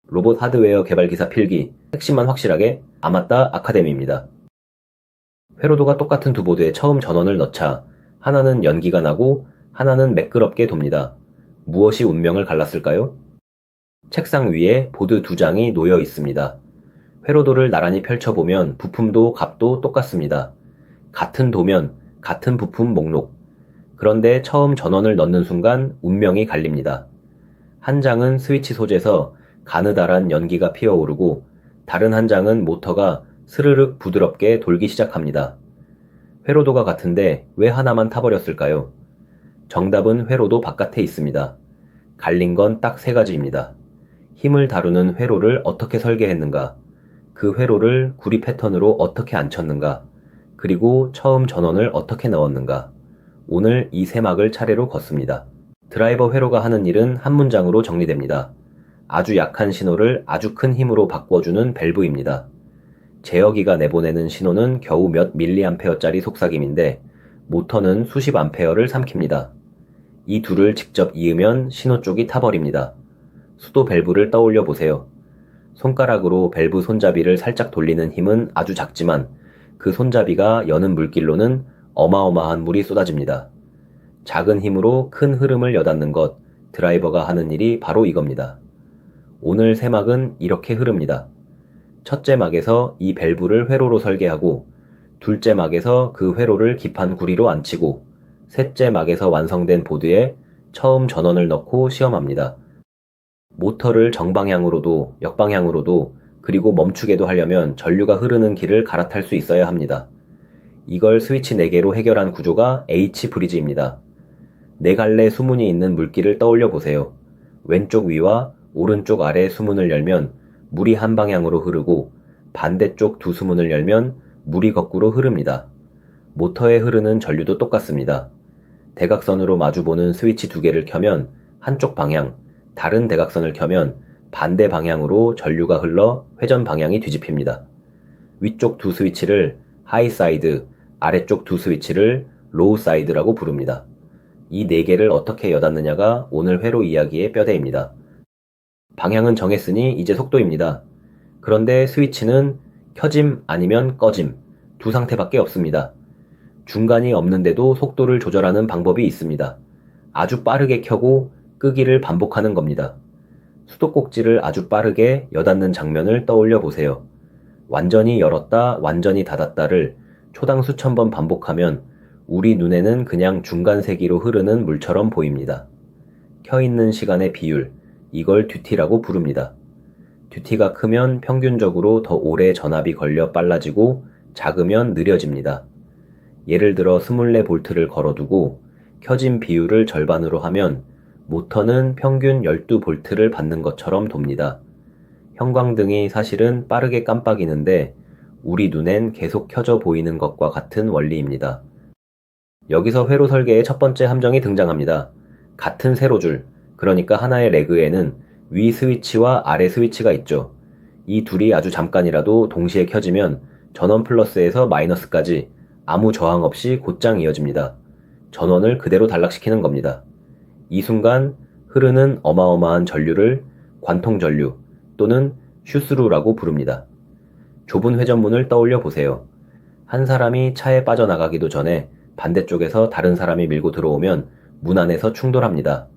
로봇 하드웨어 개발 기사 필기, 핵심만 확실하게 아맞다 아카데미입니다. 회로도가 똑같은 두 보드에 처음 전원을 넣자 하나는 연기가 나고 하나는 매끄럽게 돕니다. 무엇이 운명을 갈랐을까요? 책상 위에 보드 두 장이 놓여 있습니다. 회로도를 나란히 펼쳐보면 부품도 값도 똑같습니다. 같은 도면, 같은 부품 목록. 그런데 처음 전원을 넣는 순간 운명이 갈립니다. 한 장은 스위치 소재서 가느다란 연기가 피어오르고 다른 한 장은 모터가 스르륵 부드럽게 돌기 시작합니다. 회로도가 같은데 왜 하나만 타버렸을까요? 정답은 회로도 바깥에 있습니다. 갈린 건 딱 세 가지입니다. 힘을 다루는 회로를 어떻게 설계했는가, 그 회로를 구리 패턴으로 어떻게 앉혔는가, 그리고 처음 전원을 어떻게 넣었는가. 오늘 이 세 막을 차례로 걷습니다. 드라이버 회로가 하는 일은 한 문장으로 정리됩니다. 아주 약한 신호를 아주 큰 힘으로 바꿔주는 밸브입니다. 제어기가 내보내는 신호는 겨우 몇 밀리암페어짜리 속삭임인데 모터는 수십 암페어를 삼킵니다. 이 둘을 직접 이으면 신호 쪽이 타버립니다. 수도 밸브를 떠올려 보세요. 손가락으로 밸브 손잡이를 살짝 돌리는 힘은 아주 작지만 그 손잡이가 여는 물길로는 어마어마한 물이 쏟아집니다. 작은 힘으로 큰 흐름을 여닫는 것, 드라이버가 하는 일이 바로 이겁니다. 오늘 세 막은 이렇게 흐릅니다. 첫째 막에서 이 밸브를 회로로 설계하고, 둘째 막에서 그 회로를 기판 구리로 앉히고, 셋째 막에서 완성된 보드에 처음 전원을 넣고 시험합니다. 모터를 정방향으로도 역방향으로도 그리고 멈추게도 하려면 전류가 흐르는 길을 갈아탈 수 있어야 합니다. 이걸 스위치 4개로 해결한 구조가 H-브리지입니다. 네 갈래 수문이 있는 물길을 떠올려 보세요. 왼쪽 위와 오른쪽 아래 수문을 열면 물이 한 방향으로 흐르고 반대쪽 두 수문을 열면 물이 거꾸로 흐릅니다. 모터에 흐르는 전류도 똑같습니다. 대각선으로 마주보는 스위치 2개를 켜면 한쪽 방향, 다른 대각선을 켜면 반대 방향으로 전류가 흘러 회전 방향이 뒤집힙니다. 위쪽 두 스위치를 하이 사이드, 아래쪽 두 스위치를 로우 사이드라고 부릅니다. 이 네 개를 어떻게 여닫느냐가 오늘 회로 이야기의 뼈대입니다. 방향은 정했으니 이제 속도입니다. 그런데 스위치는 켜짐 아니면 꺼짐 두 상태밖에 없습니다. 중간이 없는데도 속도를 조절하는 방법이 있습니다. 아주 빠르게 켜고 끄기를 반복하는 겁니다. 수도꼭지를 아주 빠르게 여닫는 장면을 떠올려 보세요. 완전히 열었다, 완전히 닫았다를 초당 수천 번 반복하면 우리 눈에는 그냥 중간 세기로 흐르는 물처럼 보입니다. 켜있는 시간의 비율, 이걸 듀티라고 부릅니다. 듀티가 크면 평균적으로 더 오래 전압이 걸려 빨라지고 작으면 느려집니다. 예를 들어 24볼트를 걸어두고 켜진 비율을 절반으로 하면 모터는 평균 12볼트를 받는 것처럼 돕니다. 형광등이 사실은 빠르게 깜빡이는데 우리 눈엔 계속 켜져 보이는 것과 같은 원리입니다. 여기서 회로 설계의 첫 번째 함정이 등장합니다. 같은 세로줄, 그러니까 하나의 레그에는 위 스위치와 아래 스위치가 있죠. 이 둘이 아주 잠깐이라도 동시에 켜지면 전원 플러스에서 마이너스까지 아무 저항 없이 곧장 이어집니다. 전원을 그대로 단락시키는 겁니다. 이 순간 흐르는 어마어마한 전류를 관통전류 또는 슈스루라고 부릅니다. 좁은 회전문을 떠올려 보세요. 한 사람이 차에 빠져나가기도 전에 반대쪽에서 다른 사람이 밀고 들어오면 문 안에서 충돌합니다.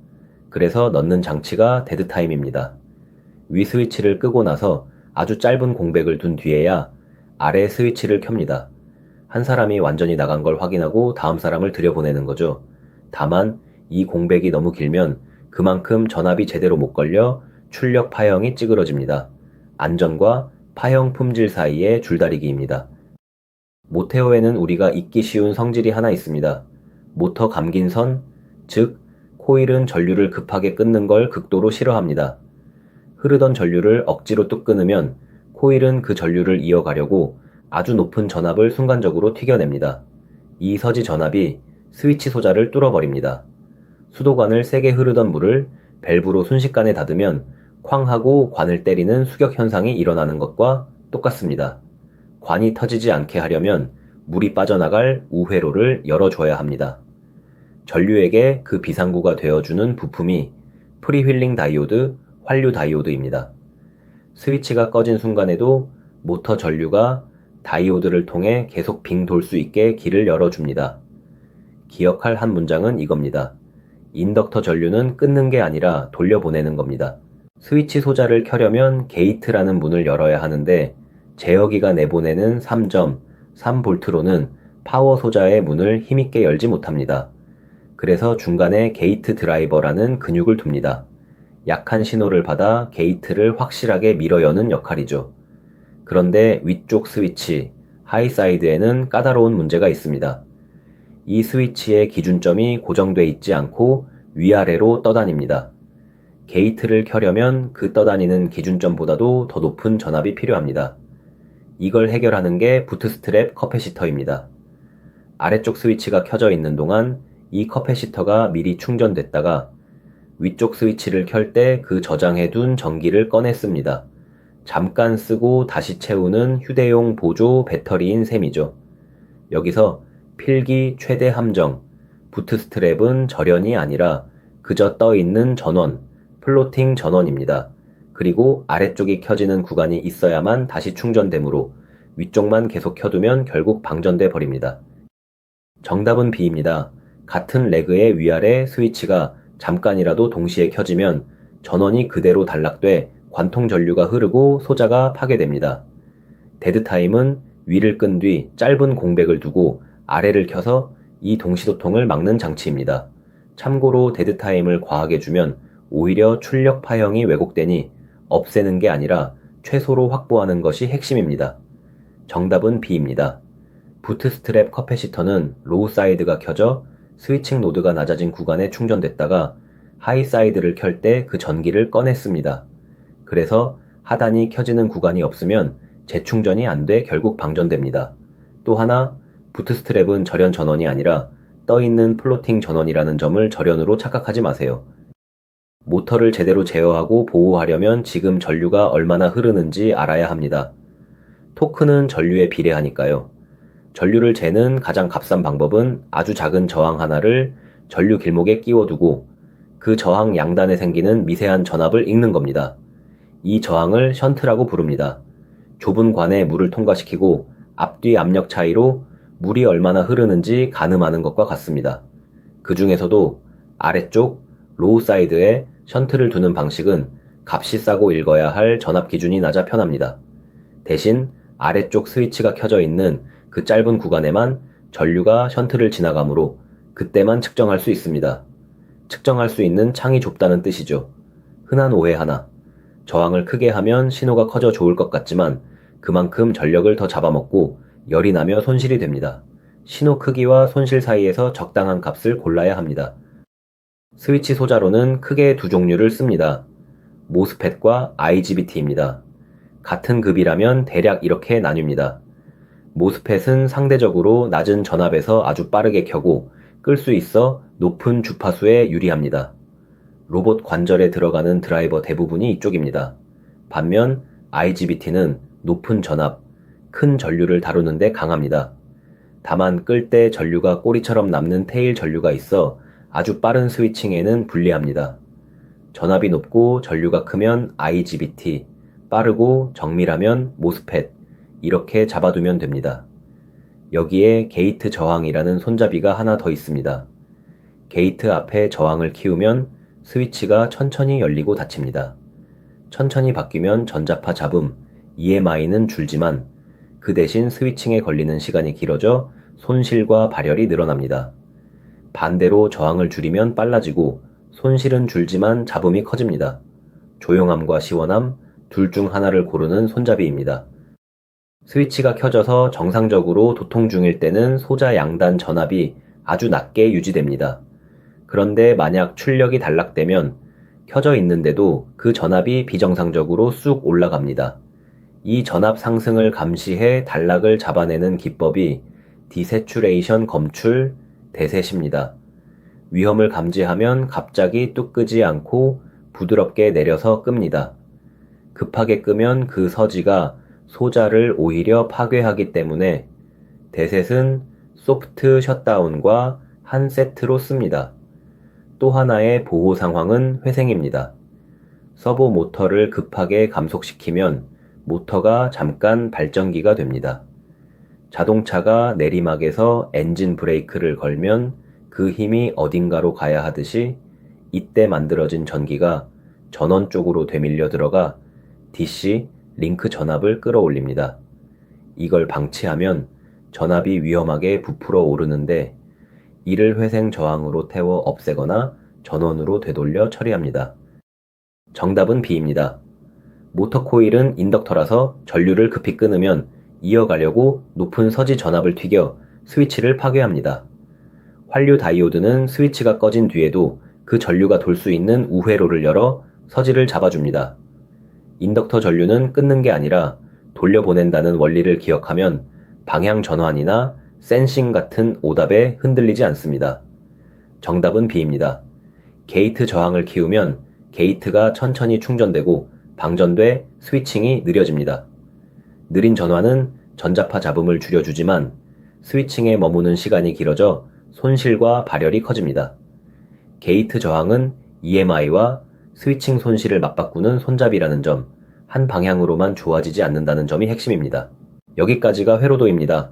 그래서 넣는 장치가 데드타임입니다. 위 스위치를 끄고 나서 아주 짧은 공백을 둔 뒤에야 아래 스위치를 켭니다. 한 사람이 완전히 나간 걸 확인하고 다음 사람을 들여보내는 거죠. 다만 이 공백이 너무 길면 그만큼 전압이 제대로 못 걸려 출력 파형이 찌그러집니다. 안전과 파형 품질 사이의 줄다리기입니다. 모테어에는 우리가 잊기 쉬운 성질이 하나 있습니다. 모터 감긴 선, 즉 코일은 전류를 급하게 끊는 걸 극도로 싫어합니다. 흐르던 전류를 억지로 뚝 끊으면 코일은 그 전류를 이어가려고 아주 높은 전압을 순간적으로 튀겨냅니다. 이 서지 전압이 스위치 소자를 뚫어버립니다. 수도관을 세게 흐르던 물을 밸브로 순식간에 닫으면 쾅 하고 관을 때리는 수격 현상이 일어나는 것과 똑같습니다. 관이 터지지 않게 하려면 물이 빠져나갈 우회로를 열어줘야 합니다. 전류에게 그 비상구가 되어주는 부품이 프리휠링 다이오드, 환류 다이오드입니다. 스위치가 꺼진 순간에도 모터 전류가 다이오드를 통해 계속 빙 돌 수 있게 길을 열어줍니다. 기억할 한 문장은 이겁니다. 인덕터 전류는 끊는 게 아니라 돌려보내는 겁니다. 스위치 소자를 켜려면 게이트라는 문을 열어야 하는데 제어기가 내보내는 3.3V로는 파워 소자의 문을 힘있게 열지 못합니다. 그래서 중간에 게이트 드라이버라는 근육을 둡니다. 약한 신호를 받아 게이트를 확실하게 밀어 여는 역할이죠. 그런데 위쪽 스위치, 하이사이드에는 까다로운 문제가 있습니다. 이 스위치의 기준점이 고정돼 있지 않고 위아래로 떠다닙니다. 게이트를 켜려면 그 떠다니는 기준점보다도 더 높은 전압이 필요합니다. 이걸 해결하는 게 부트스트랩 커패시터입니다. 아래쪽 스위치가 켜져 있는 동안 이 커패시터가 미리 충전됐다가 위쪽 스위치를 켤 때 그 저장해둔 전기를 꺼냈습니다. 잠깐 쓰고 다시 채우는 휴대용 보조 배터리인 셈이죠. 여기서 필기 최대 함정, 부트스트랩은 절연이 아니라 그저 떠있는 전원, 플로팅 전원입니다. 그리고 아래쪽이 켜지는 구간이 있어야만 다시 충전되므로 위쪽만 계속 켜두면 결국 방전돼 버립니다. 정답은 B입니다. 같은 레그의 위아래 스위치가 잠깐이라도 동시에 켜지면 전원이 그대로 단락돼 관통 전류가 흐르고 소자가 파괴됩니다. 데드타임은 위를 끈 뒤 짧은 공백을 두고 아래를 켜서 이 동시도통을 막는 장치입니다. 참고로 데드타임을 과하게 주면 오히려 출력 파형이 왜곡되니 없애는 게 아니라 최소로 확보하는 것이 핵심입니다. 정답은 B입니다. 부트스트랩 커패시터는 로우 사이드가 켜져 스위칭 노드가 낮아진 구간에 충전됐다가 하이 사이드를 켤 때 그 전기를 꺼냈습니다. 그래서 하단이 켜지는 구간이 없으면 재충전이 안 돼 결국 방전됩니다. 또 하나, 부트스트랩은 절연 전원이 아니라 떠있는 플로팅 전원이라는 점을 절연으로 착각하지 마세요. 모터를 제대로 제어하고 보호하려면 지금 전류가 얼마나 흐르는지 알아야 합니다. 토크는 전류에 비례하니까요. 전류를 재는 가장 값싼 방법은 아주 작은 저항 하나를 전류 길목에 끼워두고 그 저항 양단에 생기는 미세한 전압을 읽는 겁니다. 이 저항을 션트라고 부릅니다. 좁은 관에 물을 통과시키고 앞뒤 압력 차이로 물이 얼마나 흐르는지 가늠하는 것과 같습니다. 그 중에서도 아래쪽 로우 사이드에 션트를 두는 방식은 값이 싸고 읽어야 할 전압 기준이 낮아 편합니다. 대신 아래쪽 스위치가 켜져 있는 그 짧은 구간에만 전류가 션트를 지나가므로 그때만 측정할 수 있습니다. 측정할 수 있는 창이 좁다는 뜻이죠. 흔한 오해 하나. 저항을 크게 하면 신호가 커져 좋을 것 같지만 그만큼 전력을 더 잡아먹고 열이 나며 손실이 됩니다. 신호 크기와 손실 사이에서 적당한 값을 골라야 합니다. 스위치 소자로는 크게 두 종류를 씁니다. 모스펫과 IGBT입니다. 같은 급이라면 대략 이렇게 나뉩니다. 모스펫은 상대적으로 낮은 전압에서 아주 빠르게 켜고 끌 수 있어 높은 주파수에 유리합니다. 로봇 관절에 들어가는 드라이버 대부분이 이쪽입니다. 반면 IGBT는 높은 전압, 큰 전류를 다루는데 강합니다. 다만 끌 때 전류가 꼬리처럼 남는 테일 전류가 있어 아주 빠른 스위칭에는 불리합니다. 전압이 높고 전류가 크면 IGBT, 빠르고 정밀하면 모스펫, 이렇게 잡아두면 됩니다. 여기에 게이트 저항이라는 손잡이가 하나 더 있습니다. 게이트 앞에 저항을 키우면 스위치가 천천히 열리고 닫힙니다. 천천히 바뀌면 전자파 잡음, EMI는 줄지만 그 대신 스위칭에 걸리는 시간이 길어져 손실과 발열이 늘어납니다. 반대로 저항을 줄이면 빨라지고 손실은 줄지만 잡음이 커집니다. 조용함과 시원함, 둘 중 하나를 고르는 손잡이입니다. 스위치가 켜져서 정상적으로 도통 중일 때는 소자 양단 전압이 아주 낮게 유지됩니다. 그런데 만약 출력이 단락되면 켜져 있는데도 그 전압이 비정상적으로 쑥 올라갑니다. 이 전압 상승을 감시해 단락을 잡아내는 기법이 디세츄레이션 검출, 데셋입니다. 위험을 감지하면 갑자기 뚝 끄지 않고 부드럽게 내려서 끕니다. 급하게 끄면 그 서지가 소자를 오히려 파괴하기 때문에 데셋은 소프트 셧다운과 한 세트로 씁니다. 또 하나의 보호 상황은 회생입니다. 서보 모터를 급하게 감속시키면 모터가 잠깐 발전기가 됩니다. 자동차가 내리막에서 엔진 브레이크를 걸면 그 힘이 어딘가로 가야 하듯이 이때 만들어진 전기가 전원 쪽으로 되밀려 들어가 DC 링크 전압을 끌어올립니다. 이걸 방치하면 전압이 위험하게 부풀어 오르는데 이를 회생 저항으로 태워 없애거나 전원으로 되돌려 처리합니다. 정답은 B입니다. 모터 코일은 인덕터라서 전류를 급히 끊으면 이어가려고 높은 서지 전압을 튀겨 스위치를 파괴합니다. 환류 다이오드는 스위치가 꺼진 뒤에도 그 전류가 돌 수 있는 우회로를 열어 서지를 잡아줍니다. 인덕터 전류는 끊는 게 아니라 돌려보낸다는 원리를 기억하면 방향 전환이나 센싱 같은 오답에 흔들리지 않습니다. 정답은 B입니다. 게이트 저항을 키우면 게이트가 천천히 충전되고 방전돼 스위칭이 느려집니다. 느린 전환은 전자파 잡음을 줄여주지만 스위칭에 머무는 시간이 길어져 손실과 발열이 커집니다. 게이트 저항은 EMI와 스위칭 손실을 맞바꾸는 손잡이라는 점, 한 방향으로만 좋아지지 않는다는 점이 핵심입니다. 여기까지가 회로도입니다.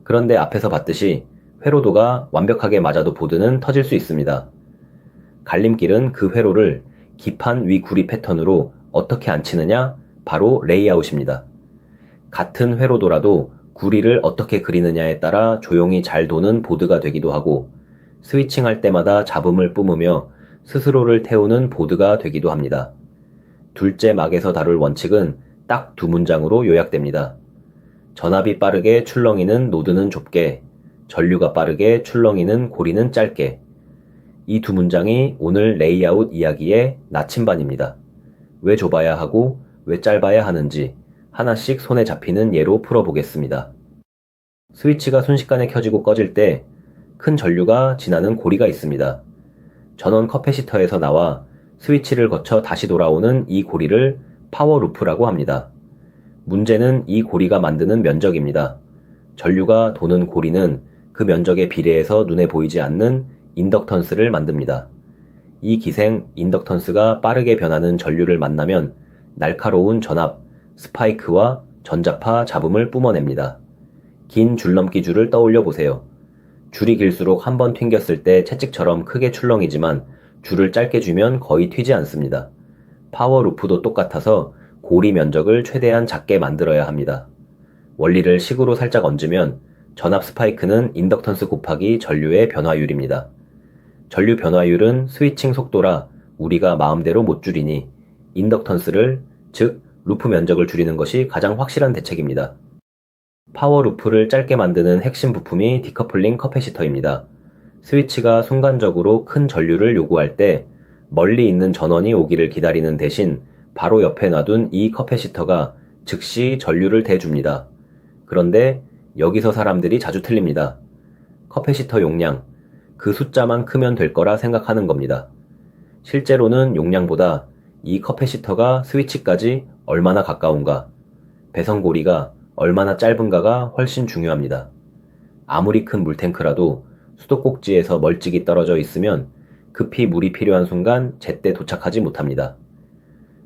그런데 앞에서 봤듯이 회로도가 완벽하게 맞아도 보드는 터질 수 있습니다. 갈림길은 그 회로를 기판 위 구리 패턴으로 어떻게 앉히느냐? 바로 레이아웃입니다. 같은 회로도라도 구리를 어떻게 그리느냐에 따라 조용히 잘 도는 보드가 되기도 하고 스위칭할 때마다 잡음을 뿜으며 스스로를 태우는 보드가 되기도 합니다. 둘째 막에서 다룰 원칙은 딱 두 문장으로 요약됩니다. 전압이 빠르게 출렁이는 노드는 좁게, 전류가 빠르게 출렁이는 고리는 짧게. 이 두 문장이 오늘 레이아웃 이야기의 나침반입니다. 왜 좁아야 하고 왜 짧아야 하는지 하나씩 손에 잡히는 예로 풀어보겠습니다. 스위치가 순식간에 켜지고 꺼질 때 큰 전류가 지나는 고리가 있습니다. 전원 커패시터에서 나와 스위치를 거쳐 다시 돌아오는 이 고리를 파워 루프라고 합니다. 문제는 이 고리가 만드는 면적입니다. 전류가 도는 고리는 그 면적에 비례해서 눈에 보이지 않는 인덕턴스를 만듭니다. 이 기생 인덕턴스가 빠르게 변하는 전류를 만나면 날카로운 전압, 스파이크와 전자파 잡음을 뿜어냅니다. 긴 줄넘기 줄을 떠올려 보세요. 줄이 길수록 한 번 튕겼을 때 채찍처럼 크게 출렁이지만 줄을 짧게 주면 거의 튀지 않습니다. 파워 루프도 똑같아서 고리 면적을 최대한 작게 만들어야 합니다. 원리를 식으로 살짝 얹으면 전압 스파이크는 인덕턴스 곱하기 전류의 변화율입니다. 전류 변화율은 스위칭 속도라 우리가 마음대로 못 줄이니 인덕턴스를, 즉 루프 면적을 줄이는 것이 가장 확실한 대책입니다. 파워 루프를 짧게 만드는 핵심 부품이 디커플링 커패시터입니다. 스위치가 순간적으로 큰 전류를 요구할 때 멀리 있는 전원이 오기를 기다리는 대신 바로 옆에 놔둔 이 커패시터가 즉시 전류를 대줍니다. 그런데 여기서 사람들이 자주 틀립니다. 커패시터 용량, 그 숫자만 크면 될 거라 생각하는 겁니다. 실제로는 용량보다 이 커패시터가 스위치까지 얼마나 가까운가, 배선고리가 얼마나 짧은가가 훨씬 중요합니다. 아무리 큰 물탱크라도 수도꼭지에서 멀찍이 떨어져 있으면 급히 물이 필요한 순간 제때 도착하지 못합니다.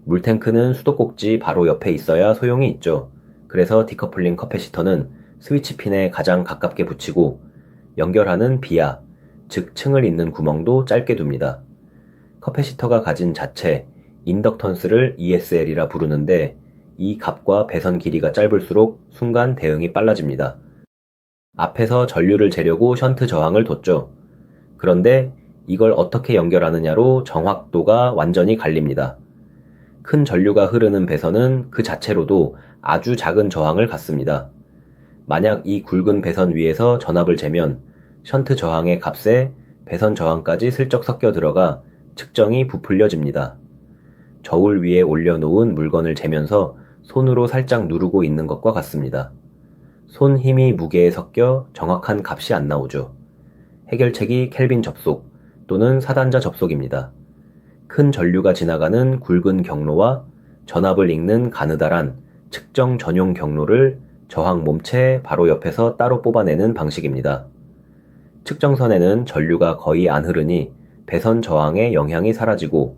물탱크는 수도꼭지 바로 옆에 있어야 소용이 있죠. 그래서 디커플링 커패시터는 스위치 핀에 가장 가깝게 붙이고 연결하는 비야, 즉 층을 잇는 구멍도 짧게 둡니다. 커패시터가 가진 자체, 인덕턴스를 ESL이라 부르는데 이 값과 배선 길이가 짧을수록 순간 대응이 빨라집니다. 앞에서 전류를 재려고 션트 저항을 뒀죠. 그런데 이걸 어떻게 연결하느냐로 정확도가 완전히 갈립니다. 큰 전류가 흐르는 배선은 그 자체로도 아주 작은 저항을 갖습니다. 만약 이 굵은 배선 위에서 전압을 재면 션트 저항의 값에 배선 저항까지 슬쩍 섞여 들어가 측정이 부풀려집니다. 저울 위에 올려놓은 물건을 재면서 손으로 살짝 누르고 있는 것과 같습니다. 손 힘이 무게에 섞여 정확한 값이 안 나오죠. 해결책이 켈빈 접속 또는 사단자 접속입니다. 큰 전류가 지나가는 굵은 경로와 전압을 읽는 가느다란 측정 전용 경로를 저항 몸체 바로 옆에서 따로 뽑아내는 방식입니다. 측정선에는 전류가 거의 안 흐르니 배선 저항의 영향이 사라지고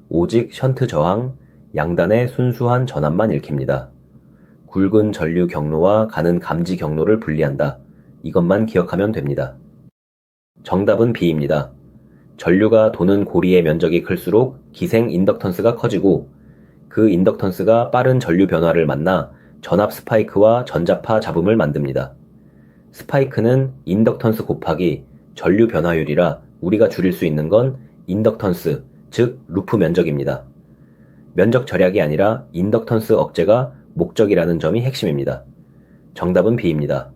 오직 션트 저항, 양단의 순수한 전압만 읽힙니다. 굵은 전류 경로와 가는 감지 경로를 분리한다. 이것만 기억하면 됩니다. 정답은 B입니다. 전류가 도는 고리의 면적이 클수록 기생 인덕턴스가 커지고 그 인덕턴스가 빠른 전류 변화를 만나 전압 스파이크와 전자파 잡음을 만듭니다. 스파이크는 인덕턴스 곱하기 전류 변화율이라 우리가 줄일 수 있는 건 인덕턴스, 즉 루프 면적입니다. 면적 절약이 아니라 인덕턴스 억제가 목적이라는 점이 핵심입니다. 정답은 B입니다.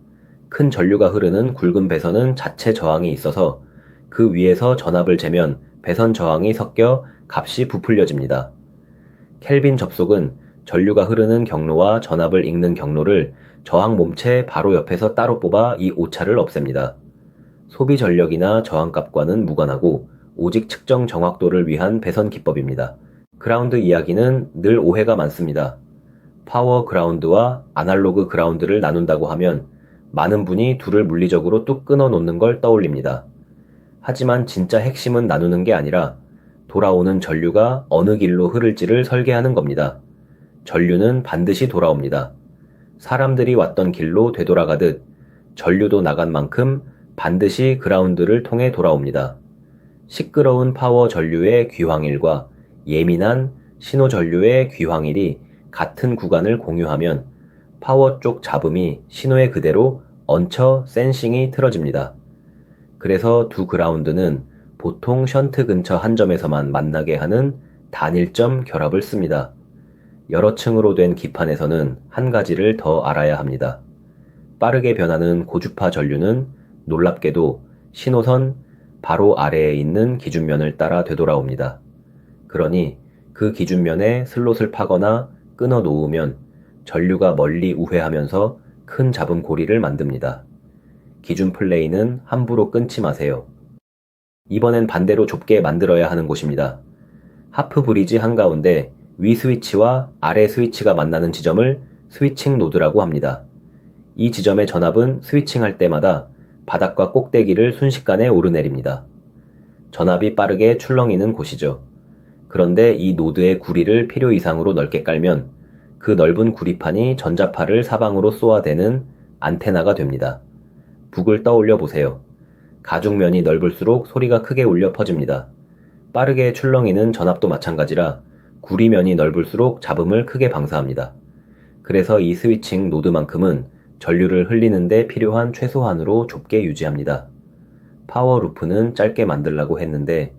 큰 전류가 흐르는 굵은 배선은 자체 저항이 있어서 그 위에서 전압을 재면 배선 저항이 섞여 값이 부풀려집니다. 켈빈 접속은 전류가 흐르는 경로와 전압을 읽는 경로를 저항 몸체 바로 옆에서 따로 뽑아 이 오차를 없앱니다. 소비 전력이나 저항값과는 무관하고 오직 측정 정확도를 위한 배선 기법입니다. 그라운드 이야기는 늘 오해가 많습니다. 파워 그라운드와 아날로그 그라운드를 나눈다고 하면 많은 분이 둘을 물리적으로 뚝 끊어 놓는 걸 떠올립니다. 하지만 진짜 핵심은 나누는 게 아니라 돌아오는 전류가 어느 길로 흐를지를 설계하는 겁니다. 전류는 반드시 돌아옵니다. 사람들이 왔던 길로 되돌아가듯 전류도 나간 만큼 반드시 그라운드를 통해 돌아옵니다. 시끄러운 파워 전류의 귀황일과 예민한 신호 전류의 귀황일이 같은 구간을 공유하면 파워 쪽 잡음이 신호에 그대로 얹혀 센싱이 틀어집니다. 그래서 두 그라운드는 보통 션트 근처 한 점에서만 만나게 하는 단일점 결합을 씁니다. 여러 층으로 된 기판에서는 한 가지를 더 알아야 합니다. 빠르게 변하는 고주파 전류는 놀랍게도 신호선 바로 아래에 있는 기준면을 따라 되돌아옵니다. 그러니 그 기준면에 슬롯을 파거나 끊어 놓으면 전류가 멀리 우회하면서 큰 잡음 고리를 만듭니다. 기준 플레이는 함부로 끊지 마세요. 이번엔 반대로 좁게 만들어야 하는 곳입니다. 하프 브리지 한가운데 위 스위치와 아래 스위치가 만나는 지점을 스위칭 노드라고 합니다. 이 지점의 전압은 스위칭할 때마다 바닥과 꼭대기를 순식간에 오르내립니다. 전압이 빠르게 출렁이는 곳이죠. 그런데 이 노드의 구리를 필요 이상으로 넓게 깔면 그 넓은 구리판이 전자파를 사방으로 쏘아대는 안테나가 됩니다. 북을 떠올려 보세요. 가죽면이 넓을수록 소리가 크게 울려 퍼집니다. 빠르게 출렁이는 전압도 마찬가지라 구리면이 넓을수록 잡음을 크게 방사합니다. 그래서 이 스위칭 노드만큼은 전류를 흘리는데 필요한 최소한으로 좁게 유지합니다. 파워 루프는 짧게 만들라고 했는데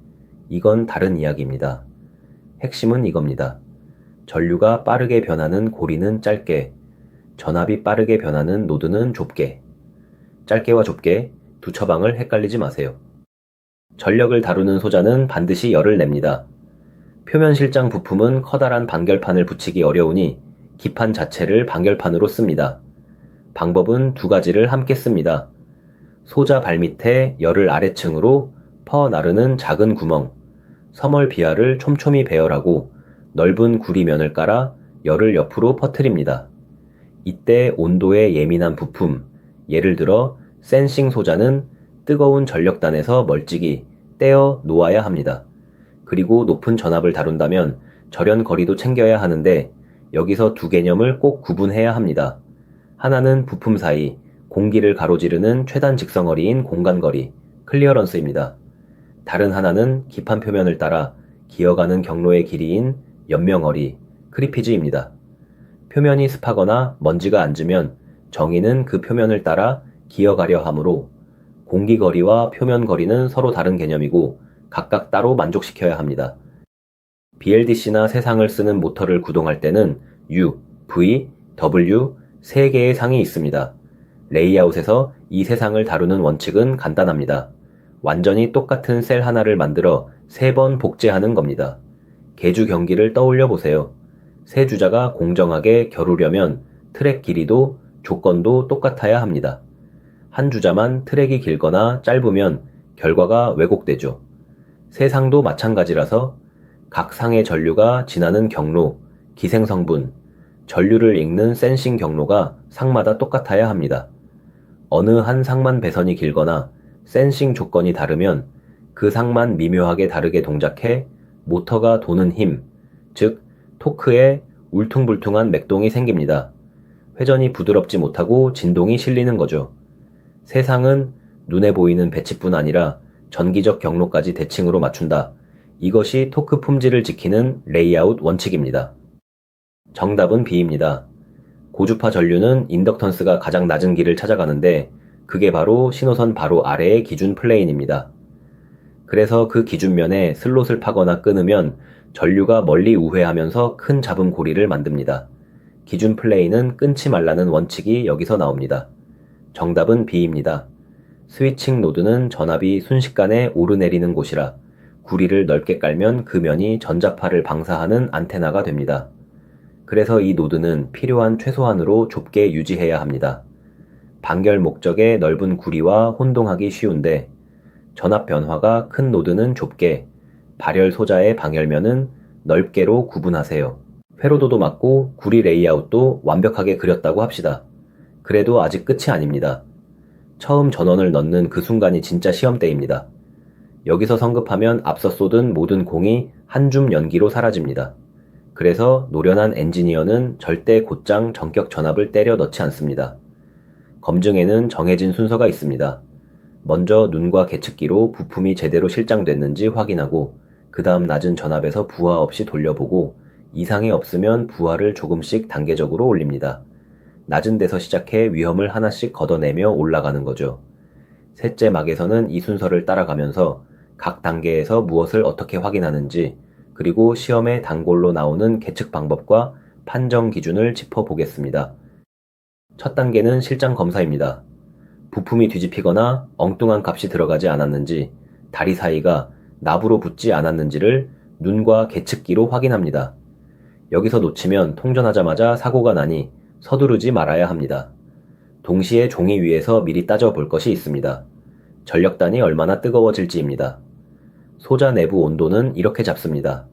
이건 다른 이야기입니다. 핵심은 이겁니다. 전류가 빠르게 변하는 고리는 짧게, 전압이 빠르게 변하는 노드는 좁게. 짧게와 좁게 두 처방을 헷갈리지 마세요. 전력을 다루는 소자는 반드시 열을 냅니다. 표면 실장 부품은 커다란 반결판을 붙이기 어려우니 기판 자체를 반결판으로 씁니다. 방법은 두 가지를 함께 씁니다. 소자 발밑에 열을 아래층으로 퍼 나르는 작은 구멍, 서멀 비하를 촘촘히 배열하고 넓은 구리면을 깔아 열을 옆으로 퍼뜨립니다. 이때 온도에 예민한 부품, 예를 들어 센싱 소자는 뜨거운 전력단에서 멀찍이 떼어 놓아야 합니다. 그리고 높은 전압을 다룬다면 절연 거리도 챙겨야 하는데 여기서 두 개념을 꼭 구분해야 합니다. 하나는 부품 사이, 공기를 가로지르는 최단 직성거리인 공간거리, 클리어런스입니다. 다른 하나는 기판 표면을 따라 기어가는 경로의 길이인 연명거리, 크리피지입니다. 표면이 습하거나 먼지가 앉으면 정의는 그 표면을 따라 기어가려 하므로 공기거리와 표면거리는 서로 다른 개념이고 각각 따로 만족시켜야 합니다. BLDC나 세상을 쓰는 모터를 구동할 때는 U, V, W 세 개의 상이 있습니다. 레이아웃에서 이 세상을 다루는 원칙은 간단합니다. 완전히 똑같은 셀 하나를 만들어 3번 복제하는 겁니다. 계주 경기를 떠올려 보세요. 세 주자가 공정하게 겨루려면 트랙 길이도 조건도 똑같아야 합니다. 한 주자만 트랙이 길거나 짧으면 결과가 왜곡되죠. 세 상도 마찬가지라서 각 상의 전류가 지나는 경로, 기생성분, 전류를 읽는 센싱 경로가 상마다 똑같아야 합니다. 어느 한 상만 배선이 길거나 센싱 조건이 다르면 그 상만 미묘하게 다르게 동작해 모터가 도는 힘, 즉 토크에 울퉁불퉁한 맥동이 생깁니다. 회전이 부드럽지 못하고 진동이 실리는 거죠. 세상은 눈에 보이는 배치뿐 아니라 전기적 경로까지 대칭으로 맞춘다. 이것이 토크 품질을 지키는 레이아웃 원칙입니다. 정답은 B입니다. 고주파 전류는 인덕턴스가 가장 낮은 길을 찾아가는데 그게 바로 신호선 바로 아래의 기준 플레인입니다. 그래서 그 기준면에 슬롯을 파거나 끊으면 전류가 멀리 우회하면서 큰 잡음 고리를 만듭니다. 기준 플레인은 끊지 말라는 원칙이 여기서 나옵니다. 정답은 B입니다. 스위칭 노드는 전압이 순식간에 오르내리는 곳이라 구리를 넓게 깔면 그 면이 전자파를 방사하는 안테나가 됩니다. 그래서 이 노드는 필요한 최소한으로 좁게 유지해야 합니다. 반결 목적의 넓은 구리와 혼동하기 쉬운데 전압 변화가 큰 노드는 좁게, 발열 소자의 방열면은 넓게로 구분하세요. 회로도도 맞고 구리 레이아웃도 완벽하게 그렸다고 합시다. 그래도 아직 끝이 아닙니다. 처음 전원을 넣는 그 순간이 진짜 시험대입니다. 여기서 성급하면 앞서 쏟은 모든 공이 한 줌 연기로 사라집니다. 그래서 노련한 엔지니어는 절대 곧장 전격 전압을 때려 넣지 않습니다. 검증에는 정해진 순서가 있습니다. 먼저 눈과 계측기로 부품이 제대로 실장됐는지 확인하고 그 다음 낮은 전압에서 부하 없이 돌려보고 이상이 없으면 부하를 조금씩 단계적으로 올립니다. 낮은 데서 시작해 위험을 하나씩 걷어내며 올라가는 거죠. 셋째 막에서는 이 순서를 따라가면서 각 단계에서 무엇을 어떻게 확인하는지 그리고 시험의 단골로 나오는 계측 방법과 판정 기준을 짚어보겠습니다. 첫 단계는 실장 검사입니다. 부품이 뒤집히거나 엉뚱한 값이 들어가지 않았는지, 다리 사이가 납으로 붙지 않았는지를 눈과 계측기로 확인합니다. 여기서 놓치면 통전하자마자 사고가 나니 서두르지 말아야 합니다. 동시에 종이 위에서 미리 따져볼 것이 있습니다. 전력단이 얼마나 뜨거워질지입니다. 소자 내부 온도는 이렇게 잡습니다.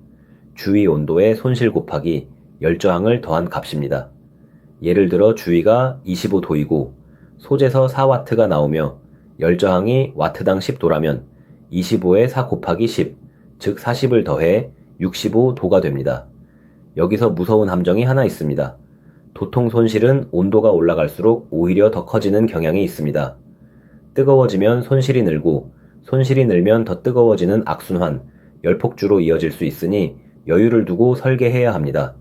주위 온도의 손실 곱하기 열저항을 더한 값입니다. 예를 들어 주위가 25도이고 소재서 4W가 나오며 열저항이 와트당 10도라면 25에 4 곱하기 10, 즉 40을 더해 65도가 됩니다. 여기서 무서운 함정이 하나 있습니다. 도통 손실은 온도가 올라갈수록 오히려 더 커지는 경향이 있습니다. 뜨거워지면 손실이 늘고 손실이 늘면 더 뜨거워지는 악순환, 열폭주로 이어질 수 있으니 여유를 두고 설계해야 합니다.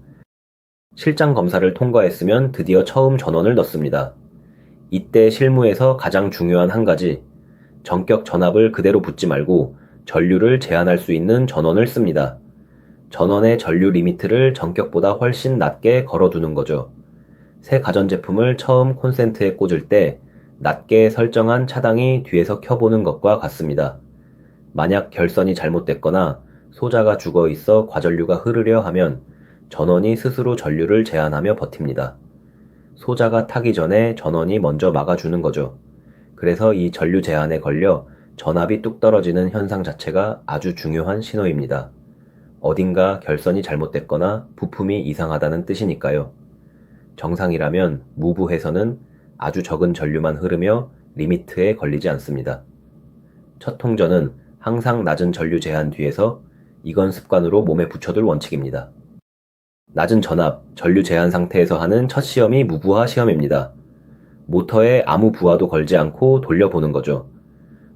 실장 검사를 통과했으면 드디어 처음 전원을 넣습니다. 이때 실무에서 가장 중요한 한 가지, 전격 전압을 그대로 붓지 말고 전류를 제한할 수 있는 전원을 씁니다. 전원의 전류 리미트를 전격보다 훨씬 낮게 걸어두는 거죠. 새 가전제품을 처음 콘센트에 꽂을 때 낮게 설정한 차당이 뒤에서 켜보는 것과 같습니다. 만약 결선이 잘못됐거나 소자가 죽어 있어 과전류가 흐르려 하면 전원이 스스로 전류를 제한하며 버팁니다. 소자가 타기 전에 전원이 먼저 막아주는 거죠. 그래서 이 전류 제한에 걸려 전압이 뚝 떨어지는 현상 자체가 아주 중요한 신호입니다. 어딘가 결선이 잘못됐거나 부품이 이상하다는 뜻이니까요. 정상이라면 무부해서는 아주 적은 전류만 흐르며 리미트에 걸리지 않습니다. 첫 통전은 항상 낮은 전류 제한 뒤에서 이건 습관으로 몸에 붙여둘 원칙입니다. 낮은 전압, 전류 제한 상태에서 하는 첫 시험이 무부하 시험입니다. 모터에 아무 부하도 걸지 않고 돌려보는 거죠.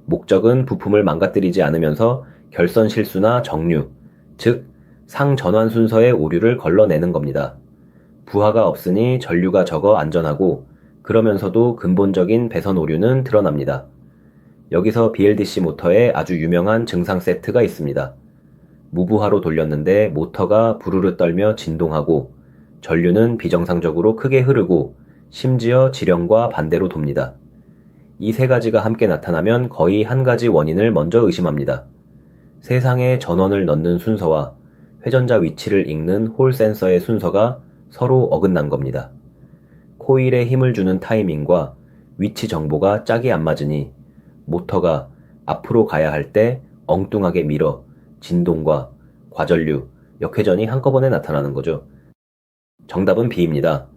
목적은 부품을 망가뜨리지 않으면서 결선 실수나 정류, 즉 상전환 순서의 오류를 걸러내는 겁니다. 부하가 없으니 전류가 적어 안전하고 그러면서도 근본적인 배선 오류는 드러납니다. 여기서 BLDC 모터에 아주 유명한 증상 세트가 있습니다. 무부하로 돌렸는데 모터가 부르르 떨며 진동하고 전류는 비정상적으로 크게 흐르고 심지어 지령과 반대로 돕니다. 이 세 가지가 함께 나타나면 거의 한 가지 원인을 먼저 의심합니다. 세상에 전원을 넣는 순서와 회전자 위치를 읽는 홀 센서의 순서가 서로 어긋난 겁니다. 코일에 힘을 주는 타이밍과 위치 정보가 짝이 안 맞으니 모터가 앞으로 가야 할 때 엉뚱하게 밀어 진동과 과전류, 역회전이 한꺼번에 나타나는 거죠. 정답은 B입니다.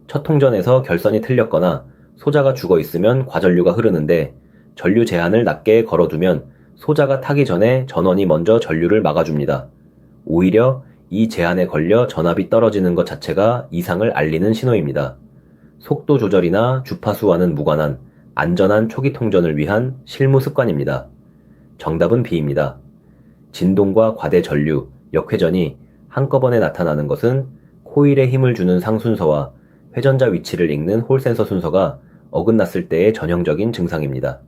첫 통전에서 결선이 틀렸거나 소자가 죽어 있으면 과전류가 흐르는데 전류 제한을 낮게 걸어두면 소자가 타기 전에 전원이 먼저 전류를 막아줍니다. 오히려 이 제한에 걸려 전압이 떨어지는 것 자체가 이상을 알리는 신호입니다. 속도 조절이나 주파수와는 무관한 안전한 초기 통전을 위한 실무 습관입니다. 정답은 B입니다. 진동과 과대 전류, 역회전이 한꺼번에 나타나는 것은 코일에 힘을 주는 상순서와 회전자 위치를 읽는 홀센서 순서가 어긋났을 때의 전형적인 증상입니다.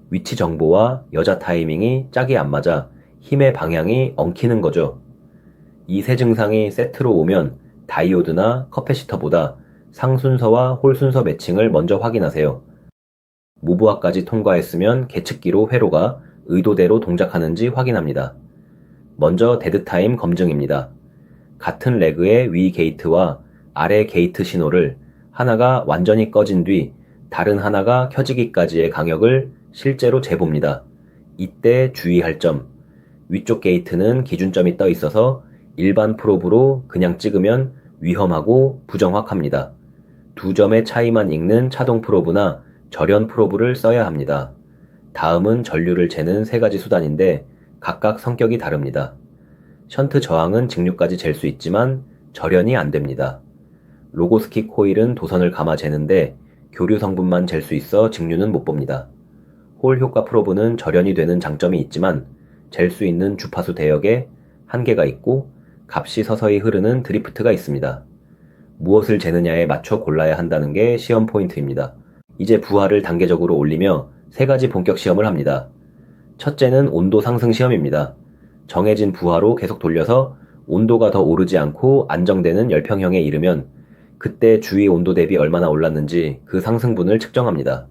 위치 정보와 여자 타이밍이 짝이 안 맞아 힘의 방향이 엉키는 거죠. 이 세 증상이 세트로 오면 다이오드나 커패시터보다 상순서와 홀순서 매칭을 먼저 확인하세요. 무브화까지 통과했으면 계측기로 회로가 의도대로 동작하는지 확인합니다. 먼저 데드타임 검증입니다. 같은 레그의 위 게이트와 아래 게이트 신호를 하나가 완전히 꺼진 뒤 다른 하나가 켜지기까지의 간격을 실제로 재봅니다. 이때 주의할 점, 위쪽 게이트는 기준점이 떠 있어서 일반 프로브로 그냥 찍으면 위험하고 부정확합니다. 두 점의 차이만 읽는 차동 프로브나 절연 프로브를 써야 합니다. 다음은 전류를 재는 세 가지 수단인데 각각 성격이 다릅니다. 션트 저항은 직류까지 잴 수 있지만 절연이 안 됩니다. 로고스키 코일은 도선을 감아 재는데 교류 성분만 잴 수 있어 직류는 못 봅니다. 홀 효과 프로브는 절연이 되는 장점이 있지만 잴 수 있는 주파수 대역에 한계가 있고 값이 서서히 흐르는 드리프트가 있습니다. 무엇을 재느냐에 맞춰 골라야 한다는 게 시험 포인트입니다. 이제 부하를 단계적으로 올리며 세 가지 본격 시험을 합니다. 첫째는 온도 상승 시험입니다. 정해진 부하로 계속 돌려서 온도가 더 오르지 않고 안정되는 열평형에 이르면 그때 주위 온도 대비 얼마나 올랐는지 그 상승분을 측정합니다.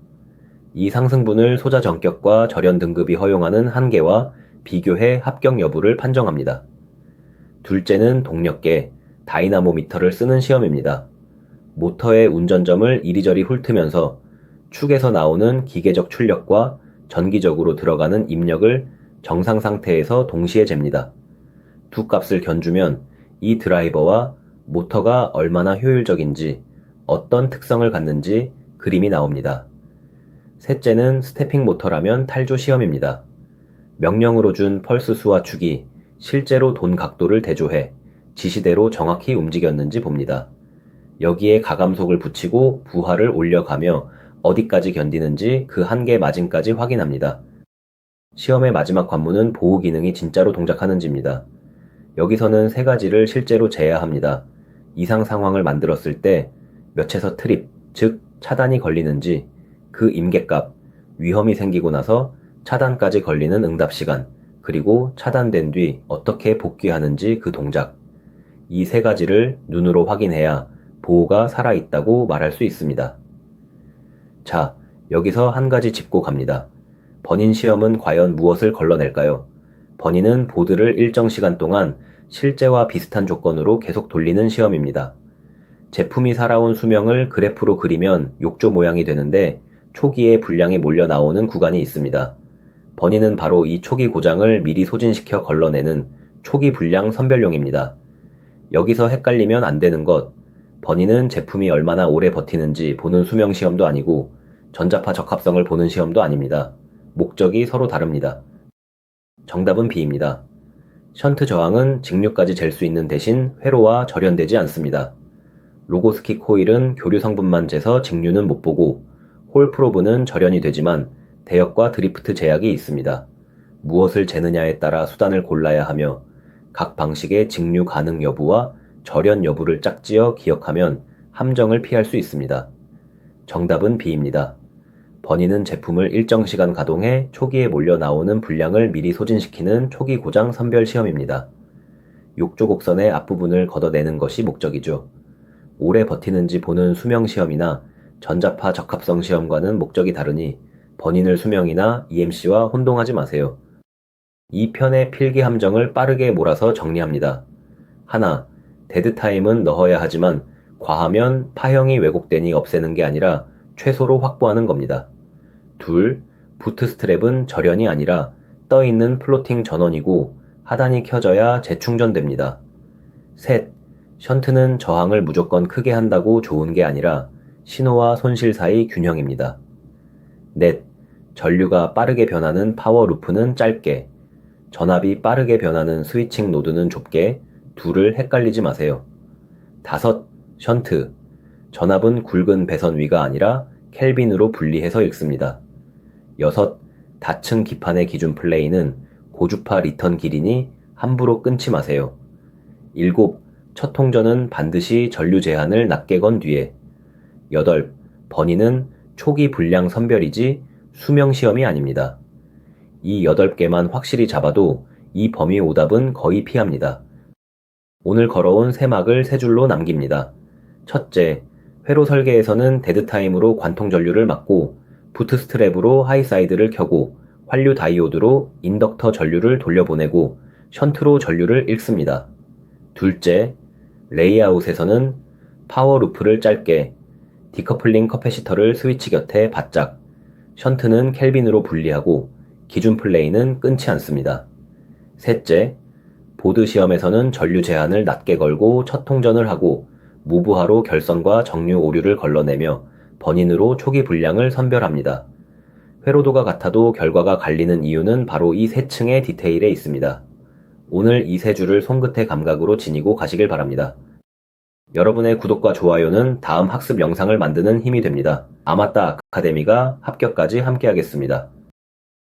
이 상승분을 소자 전격과 절연 등급이 허용하는 한계와 비교해 합격 여부를 판정합니다. 둘째는 동력계, 다이나모미터를 쓰는 시험입니다. 모터의 운전점을 이리저리 훑으면서 축에서 나오는 기계적 출력과 전기적으로 들어가는 입력을 정상 상태에서 동시에 잽니다. 두 값을 견주면 이 드라이버와 모터가 얼마나 효율적인지, 어떤 특성을 갖는지 그림이 나옵니다. 셋째는 스태핑 모터라면 탈조 시험입니다. 명령으로 준 펄스 수와 축이 실제로 돈 각도를 대조해 지시대로 정확히 움직였는지 봅니다. 여기에 가감속을 붙이고 부하를 올려가며 어디까지 견디는지 그 한계 마진까지 확인합니다. 시험의 마지막 관문은 보호 기능이 진짜로 동작하는지입니다. 여기서는 세 가지를 실제로 재야 합니다. 이상 상황을 만들었을 때 몇에서 트립, 즉 차단이 걸리는지, 그 임계값, 위험이 생기고 나서 차단까지 걸리는 응답 시간, 그리고 차단된 뒤 어떻게 복귀하는지 그 동작. 이 세 가지를 눈으로 확인해야 보호가 살아있다고 말할 수 있습니다. 자, 여기서 한 가지 짚고 갑니다. 버닌 시험은 과연 무엇을 걸러낼까요? 버닌은 보드를 일정 시간 동안 실제와 비슷한 조건으로 계속 돌리는 시험입니다. 제품이 살아온 수명을 그래프로 그리면 욕조 모양이 되는데 초기에 불량이 몰려 나오는 구간이 있습니다. 버닌은 바로 이 초기 고장을 미리 소진시켜 걸러내는 초기 불량 선별용입니다. 여기서 헷갈리면 안 되는 것, 버닌은 제품이 얼마나 오래 버티는지 보는 수명 시험도 아니고 전자파 적합성을 보는 시험도 아닙니다. 목적이 서로 다릅니다. 정답은 B입니다. 션트 저항은 직류까지 잴 수 있는 대신 회로와 절연되지 않습니다. 로고스키 코일은 교류 성분만 재서 직류는 못 보고 홀 프로브는 절연이 되지만 대역과 드리프트 제약이 있습니다. 무엇을 재느냐에 따라 수단을 골라야 하며 각 방식의 직류 가능 여부와 절연 여부를 짝지어 기억하면 함정을 피할 수 있습니다. 정답은 B입니다. 버닌은 제품을 일정 시간 가동해 초기에 몰려 나오는 불량을 미리 소진시키는 초기 고장 선별 시험입니다. 욕조 곡선의 앞부분을 걷어내는 것이 목적이죠. 오래 버티는지 보는 수명 시험이나 전자파 적합성 시험과는 목적이 다르니 버닌을 수명이나 EMC와 혼동하지 마세요. 이 편의 필기 함정을 빠르게 몰아서 정리합니다. 하나, 데드타임은 넣어야 하지만 과하면 파형이 왜곡되니 없애는 게 아니라 최소로 확보하는 겁니다. 둘, 부트스트랩은 절연이 아니라 떠있는 플로팅 전원이고 하단이 켜져야 재충전됩니다. 셋, 션트는 저항을 무조건 크게 한다고 좋은 게 아니라 신호와 손실 사이 균형입니다. 넷, 전류가 빠르게 변하는 파워 루프는 짧게, 전압이 빠르게 변하는 스위칭 노드는 좁게, 둘을 헷갈리지 마세요. 5. 션트. 전압은 굵은 배선 위가 아니라 켈빈으로 분리해서 읽습니다. 6. 다층 기판의 기준 플레이는 고주파 리턴 길이니 함부로 끊지 마세요. 7. 첫 통전은 반드시 전류 제한을 낮게 건 뒤에. 8. 버니는 초기 불량 선별이지 수명 시험이 아닙니다. 이 8개만 확실히 잡아도 이 범위 오답은 거의 피합니다. 오늘 걸어온 3막을 3줄로 남깁니다. 첫째, 회로 설계에서는 데드타임으로 관통 전류를 막고 부트스트랩으로 하이사이드를 켜고 환류 다이오드로 인덕터 전류를 돌려보내고 션트로 전류를 읽습니다. 둘째, 레이아웃에서는 파워 루프를 짧게, 디커플링 커패시터를 스위치 곁에 바짝, 션트는 켈빈으로 분리하고 기준 플레이는 끊지 않습니다. 셋째, 보드 시험에서는 전류 제한을 낮게 걸고 첫 통전을 하고 무브하로 결선과 정류 오류를 걸러내며 번인으로 초기 불량을 선별합니다. 회로도가 같아도 결과가 갈리는 이유는 바로 이 세 층의 디테일에 있습니다. 오늘 이 세 줄을 손끝의 감각으로 지니고 가시길 바랍니다. 여러분의 구독과 좋아요는 다음 학습 영상을 만드는 힘이 됩니다. 아마따 아카데미가 합격까지 함께하겠습니다.